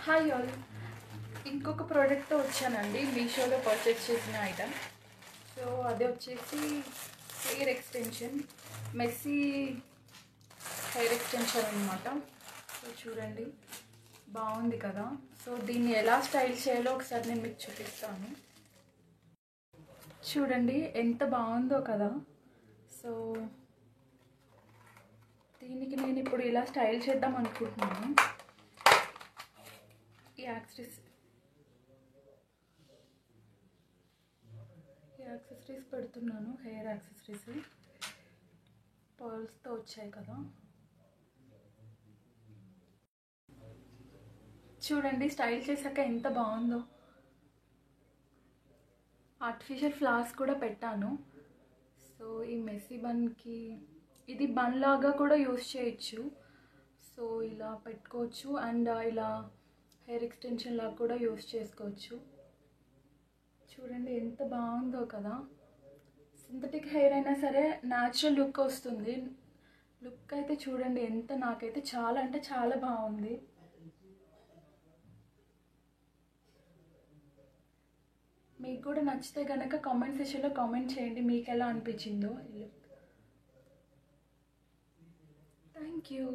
Hi all, ఇంకొక ప్రోడక్ట్తో వచ్చానండి. మీషోలో పర్చేస్ చేసిన ఐటమ్. సో అది వచ్చేసి hair extension, messy hair extension అనమాట. సో చూడండి, బాగుంది కదా. సో దీన్ని ఎలా స్టైల్ చేయాలో ఒకసారి నేను మీకు చూపిస్తాను. చూడండి ఎంత బాగుందో కదా. సో దీనికి నేను ఇప్పుడు ఇలా స్టైల్ చేద్దాం అనుకుంటున్నాను. ఈ యాక్సెసరీస్ పెడుతున్నాను. హెయిర్ యాక్సెసరీస్ పర్ల్స్తో వచ్చాయి కదా. చూడండి స్టైల్ చేశాక ఎంత బాగుందో. ఆర్టిఫిషియల్ ఫ్లవర్స్ కూడా పెట్టాను. సో ఈ మెస్సీ బన్కి ఇది బన్ లాగా కూడా యూస్ చేయొచ్చు. సో ఇలా పెట్టుకోవచ్చు అండ్ ఇలా హెయిర్ ఎక్స్టెన్షన్ లాగా కూడా యూస్ చేసుకోవచ్చు. చూడండి ఎంత బాగుందో కదా. సింథటిక్ హెయిర్ అయినా సరే న్యాచురల్ లుక్ వస్తుంది. లుక్ అయితే చూడండి ఎంత, నాకైతే చాలా అంటే చాలా బాగుంది. మీకు కూడా నచ్చితే కనుక కామెంట్ సెక్షన్లో కామెంట్ చేయండి మీకు ఎలా అనిపించిందో ఈ లుక్. Thank you.